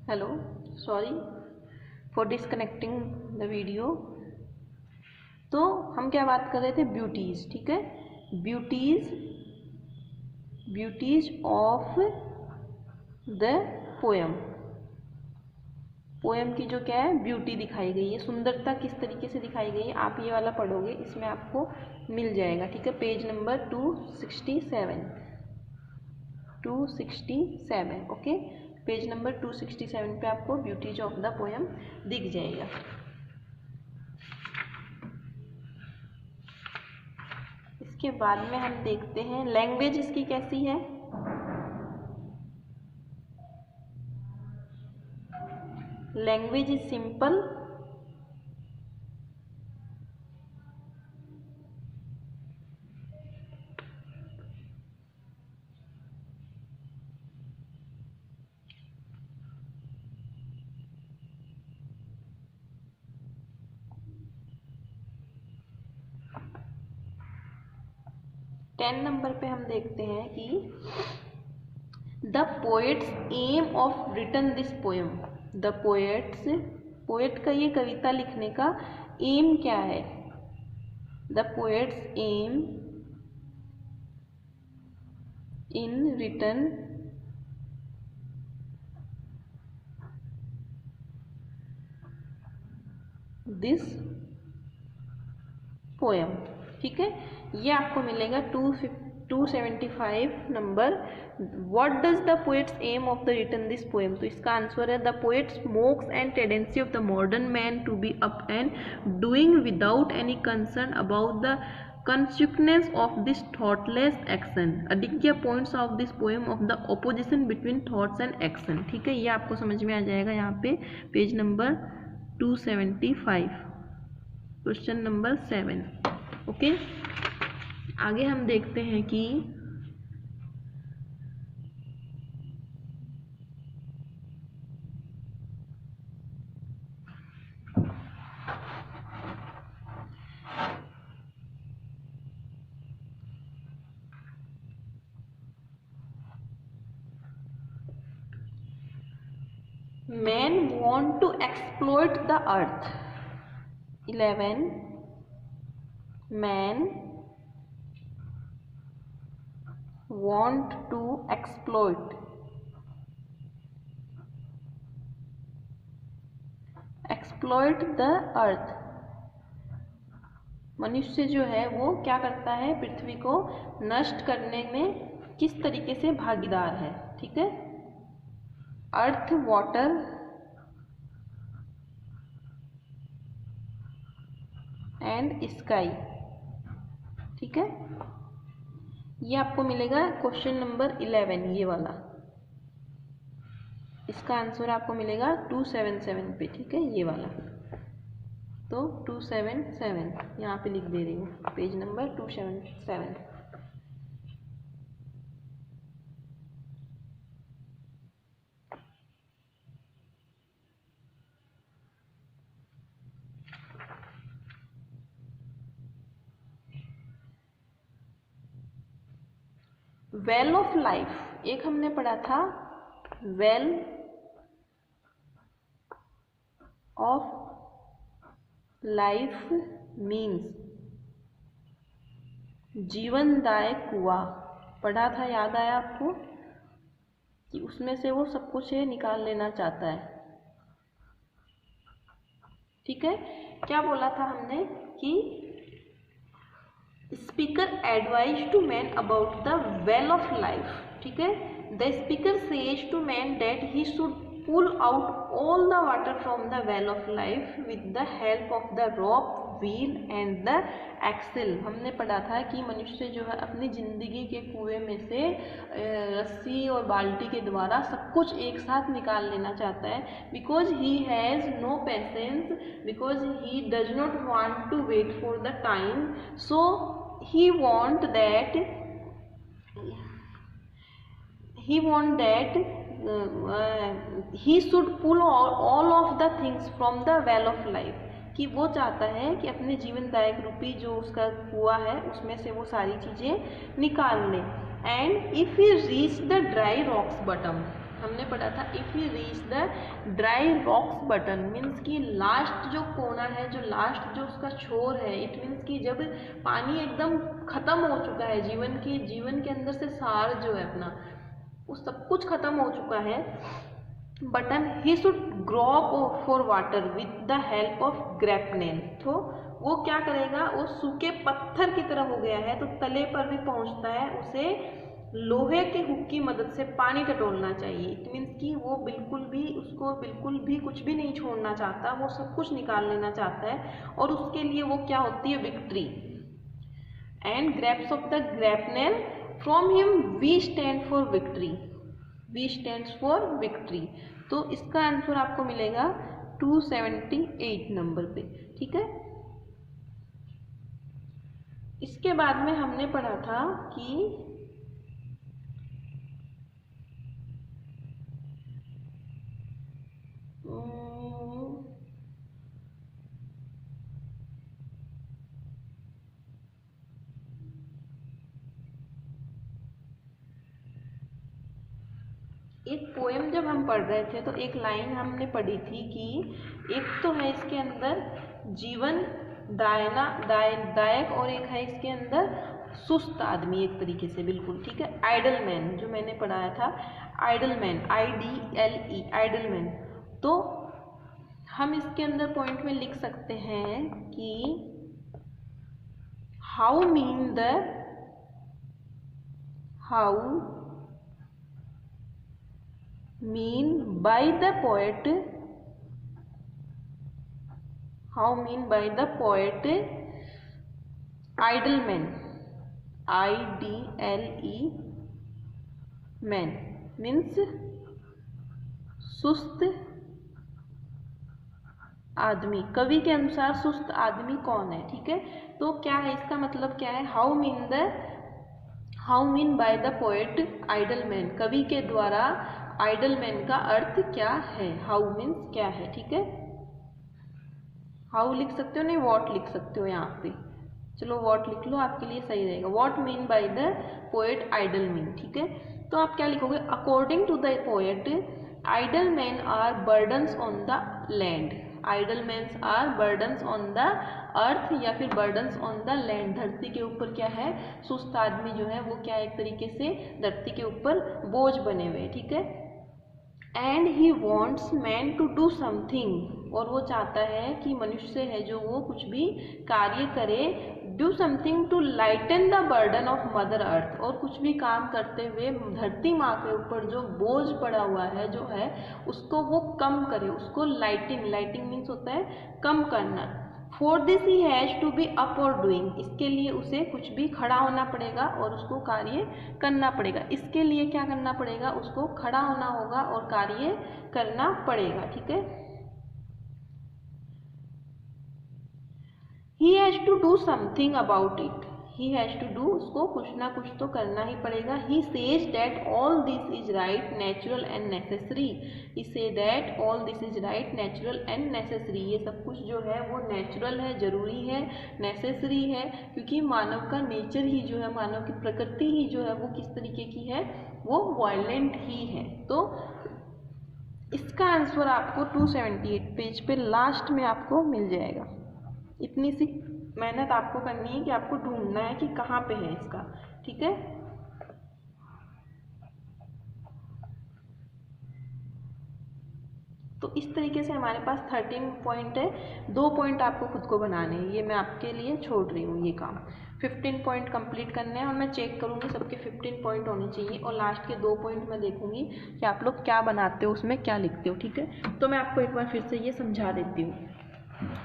Hello, sorry for disconnecting the video. तो हम क्या बात कर रहे थे? ब्यूटीज। ठीक है, beauties of the poem. Poem की जो क्या है, ब्यूटी दिखाई गई है, सुंदरता किस तरीके से दिखाई गई है, आप ये वाला पढ़ोगे, इसमें आपको मिल जाएगा। ठीक है, page number 267। Okay, page number 267 पे आपको ब्यूटीज ऑफ द पोएम दिख जाएगा। इसके बाद में हम देखते हैं लैंग्वेज इसकी कैसी है। Language is simple, ten number पे हम देखते हैं कि the poet's aim of written this poem. The poet का ये कविता लिखने का एम क्या है? The poet's aim in written this poem. ठीक है, ये आपको मिलेगा 275 number. What does the poet's aim of the written this poem? तो इसका आंसर है the poet's mocks and tendency of the modern man to be up and doing without any concern about the consequence of this thoughtless action. Aditya points out this poem of the opposition between thoughts and action. ठीक है, ये आपको समझ में आ जाएगा यहाँ पे page number 275, question number 7। Okay, आगे हम देखते हैं कि men want to exploit the earth। 11 men want to exploit the earth। मनुष्य जो है वो क्या करता है? पृथ्वी को नष्ट करने में किस तरीके से भागीदार है। ठीक है, अर्थ, वाटर एंड स्काई। ठीक है, ये आपको मिलेगा क्वेश्चन नंबर 11, ये वाला। इसका आंसर आपको मिलेगा 277 पे। ठीक है, ये वाला। तो 277 यहाँ पे लिख दे रही हूँ, page number 277। Well of life, एक हमने पढ़ा था वेल ऑफ लाइफ मीन्स जीवनदायक कुआं पढ़ा था, याद आया आपको? कि उसमें से वो सब कुछ निकाल लेना चाहता है। ठीक है, क्या बोला था हमने कि speaker advise to man about the well of life. ठीक है, the speaker says to man that he should pull out all the water from the well of life with the help of the rope, wheel and the axle। हमने पढ़ा था कि मनुष्य जो है अपनी जिंदगी के कुएं में से रस्सी और बाल्टी के द्वारा सब कुछ एक साथ निकाल लेना चाहता है। Because he has no patience, because he does not want to wait for the time, so he want that he should pull all of the things from the well of life। कि वो चाहता है कि अपने जीवनदायक रूपी जो उसका कुआं है उसमें से वो सारी चीज़ें निकाल ले। And if he reach the dry rocks bottom, हमने पढ़ा था if you reach the dry rocks button, means कि लास्ट जो कोना है, जो लास्ट जो उसका छोर है, इट मीन्स कि जब पानी एकदम ख़त्म हो चुका है, जीवन के अंदर से सार जो है अपना वो सब कुछ ख़त्म हो चुका है, but then he should grope for water with the help of grapnel. तो वो क्या करेगा, वो सूखे पत्थर की तरह हो गया है तो तले पर भी पहुंचता है, उसे लोहे के हुक की मदद से पानी टटोलना चाहिए। इट मीन्स कि वो उसको बिल्कुल भी कुछ भी नहीं छोड़ना चाहता, वो सब कुछ निकाल लेना चाहता है और उसके लिए वो क्या होती है, victory. And grasps of the grapnel from him V stands for victory, V stands for victory. तो इसका आंसर आपको मिलेगा 278 नंबर पे, ठीक है। इसके बाद में हमने पढ़ा था कि एक पोएम जब हम पढ़ रहे थे तो एक लाइन हमने पढ़ी थी कि एक तो है इसके अंदर जीवन दायक और एक है इसके अंदर सुस्त आदमी, एक तरीके से बिल्कुल, ठीक है। आइडल मैन जो मैंने पढ़ाया था, idle man, IDLE, idle man. तो हम इसके अंदर पॉइंट में लिख सकते हैं कि how mean by the poet, idle man, IDLE man means सुस्त आदमी। कवि के अनुसार सुस्त आदमी कौन है, ठीक है। तो क्या है इसका मतलब, क्या है, how mean by the poet idle man, कवि के द्वारा आइडल मैन का अर्थ क्या है। हाउ मीन्स क्या है, ठीक है। हाउ लिख सकते हो, नहीं व्हाट लिख सकते हो यहाँ पे, चलो व्हाट लिख लो, आपके लिए सही रहेगा। What mean by the poet idle man, ठीक है। तो आप क्या लिखोगे, according to the poet idle man are burdens on the land, idle mans are burdens on the earth या फिर बर्डन्स ऑन द लैंड, धरती के ऊपर क्या है, सुस्त आदमी जो है वो क्या एक तरीके से धरती के ऊपर बोझ बने हुए, ठीक है। And he wants man to do something, और वो चाहता है कि मनुष्य है जो वो कुछ भी कार्य करे, do something to lighten the burden of mother earth, और कुछ भी काम करते हुए धरती माँ के ऊपर जो बोझ पड़ा हुआ है जो है उसको वो कम करे, उसको लाइटिंग मीन्स होता है कम करना। For this he has to be up और डूइंग, इसके लिए उसे कुछ भी खड़ा होना पड़ेगा और उसको कार्य करना पड़ेगा। इसके लिए क्या करना पड़ेगा, उसको खड़ा होना होगा और कार्य करना पड़ेगा, ठीक है। He has to do something about it, he has to do, उसको कुछ ना कुछ तो करना ही पड़ेगा। He says that all this is right, natural and necessary, he say that all this is right, natural and necessary, ये सब कुछ जो है वो नेचुरल है, जरूरी है, नेसेसरी है, क्योंकि मानव का नेचर ही जो है, मानव की प्रकृति ही जो है वो किस तरीके की है, वो वायलेंट ही है। तो इसका आंसर आपको 278 पेज पे लास्ट में आपको मिल जाएगा। इतनी सी मेहनत आपको करनी है कि आपको ढूंढना है कि कहाँ पे है इसका, ठीक है। तो इस तरीके से हमारे पास 13 पॉइंट है, 2 पॉइंट आपको खुद को बनाने हैं, ये मैं आपके लिए छोड़ रही हूँ ये काम। 15 पॉइंट कंप्लीट करने हैं और मैं चेक करूँगी सबके 15 पॉइंट होने चाहिए, और लास्ट के 2 पॉइंट मैं देखूँगी कि आप लोग क्या बनाते हो, उसमें क्या लिखते हो, ठीक है। तो मैं आपको एक बार फिर से ये समझा देती हूँ,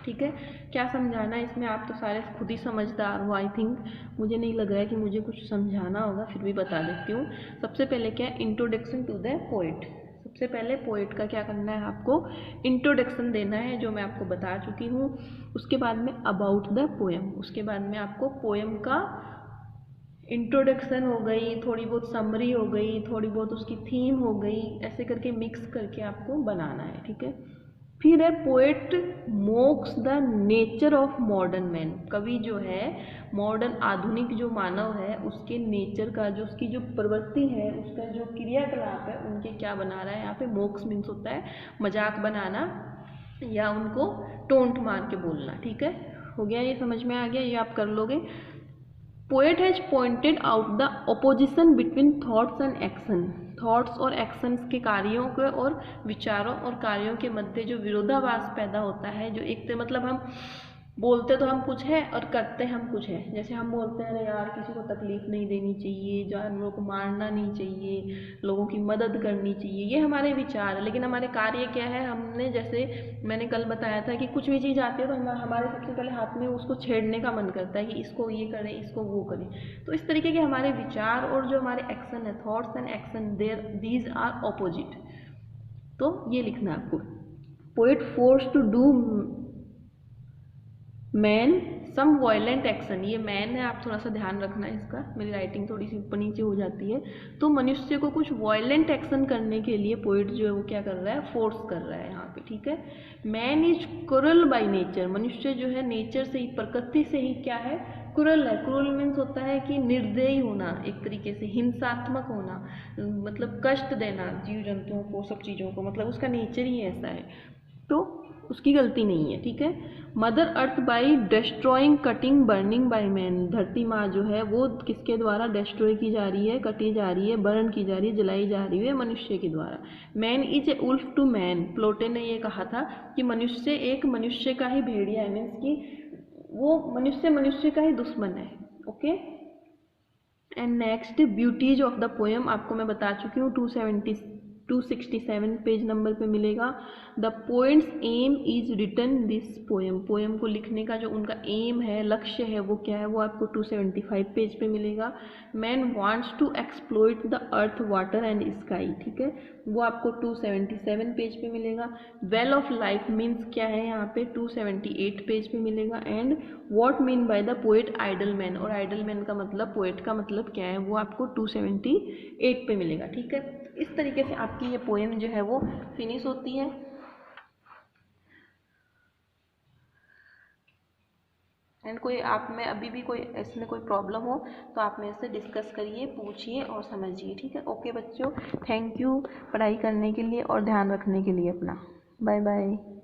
ठीक है। क्या समझाना है इसमें, आप तो सारे खुद ही समझदार हो, आई थिंक, मुझे नहीं लग रहा है कि मुझे कुछ समझाना होगा, फिर भी बता देती हूँ। सबसे पहले क्या है, इंट्रोडक्शन टू द पोएट। सबसे पहले पोएट का क्या करना है, आपको इंट्रोडक्शन देना है जो मैं आपको बता चुकी हूँ। उसके बाद में अबाउट द पोएम, उसके बाद में आपको पोएम का इंट्रोडक्शन हो गई, थोड़ी बहुत समरी हो गई, थोड़ी बहुत उसकी थीम हो गई, ऐसे करके मिक्स करके आपको बनाना है, ठीक है। फिर है poet MOOCs the nature of modern man. कवि जो है मॉडर्न आधुनिक जो मानव है उसके नेचर का, जो उसकी जो प्रवृत्ति है, उसका जो क्रियाकलाप है, उनके क्या बना रहा है। यहाँ पे मोक्स मीन्स होता है मजाक बनाना या उनको टोंट मार के बोलना। ठीक है, हो गया, ये समझ में आ गया, ये आप कर लोगे। Poet has pointed out the opposition between thoughts and action. Thoughts और एक्शंस के, कार्यों के और विचारों और कार्यों के मध्य जो विरोधाभास पैदा होता है, जो एक मतलब हम बोलते तो हम कुछ है और करते हम कुछ है। जैसे हम बोलते हैं अरे यार किसी को तकलीफ नहीं देनी चाहिए, जानवरों को मारना नहीं चाहिए, लोगों की मदद करनी चाहिए, ये हमारे विचार है। लेकिन हमारे कार्य क्या है, हमने जैसे मैंने कल बताया था कि कुछ भी चीज़ आती है तो हमारे सबसे पहले हाथ में उसको छेड़ने का मन करता है कि इसको ये करें, इसको वो करें। तो इस तरीके के हमारे विचार और जो हमारे एक्शन है, thoughts and action, there these are opposite. तो ये लिखना है आपको। Poet force to do man some violent action. ये मैन है, आप थोड़ा सा ध्यान रखना है इसका, मेरी राइटिंग थोड़ी सी ऊपर नीचे हो जाती है। तो मनुष्य को कुछ वायलेंट एक्शन करने के लिए पोइट जो है वो क्या कर रहा है, फोर्स कर रहा है यहाँ पे। ठीक है, man is crural by nature. मनुष्य जो है नेचर से ही, प्रकृति से ही क्या है, क्रूरल है। क्रूरल मीन्स होता है कि निर्दयी होना, एक तरीके से हिंसात्मक होना, मतलब कष्ट देना जीव जंतुओं को, सब चीज़ों को, मतलब उसका नेचर ही ऐसा है। तो उसकी गलती नहीं है। ठीक है, mother earth by destroying, cutting, burning by man. धरती माँ जो है वो किसके द्वारा डिस्ट्रॉय की जा रही है, कटी जा रही है, बर्न की जा रही है, जलाई जा रही है, मनुष्य के द्वारा। Man is a wolf to man. Plautus ने ये कहा था कि मनुष्य एक मनुष्य का ही भेड़िया है, मीन्स कि वो मनुष्य का ही दुश्मन है। Okay, and next beauties of the poem आपको मैं बता चुकी हूँ, 267 पेज नंबर पे मिलेगा। The poet's aim is written this poem. Poem को लिखने का जो उनका एम है, लक्ष्य है, वो क्या है, वो आपको 275 पेज पे मिलेगा। Man wants to exploit the earth, water and sky. ठीक है, वो आपको 277 पेज पे मिलेगा। वेल ऑफ लाइफ मीन्स क्या है यहाँ पे, 278 पेज पे मिलेगा। And what mean by the poet idle man, और आइडल मैन का मतलब, पोएट का मतलब क्या है, वो आपको 278 पे मिलेगा। ठीक है, इस तरीके से आपकी ये पोएम जो है वो फिनिश होती है। एंड कोई आप में अभी भी कोई इसमें कोई प्रॉब्लम हो तो आप मेरे से डिस्कस करिए, पूछिए और समझिए। ठीक है, ओके बच्चों, थैंक यू पढ़ाई करने के लिए और ध्यान रखने के लिए अपना। Bye bye.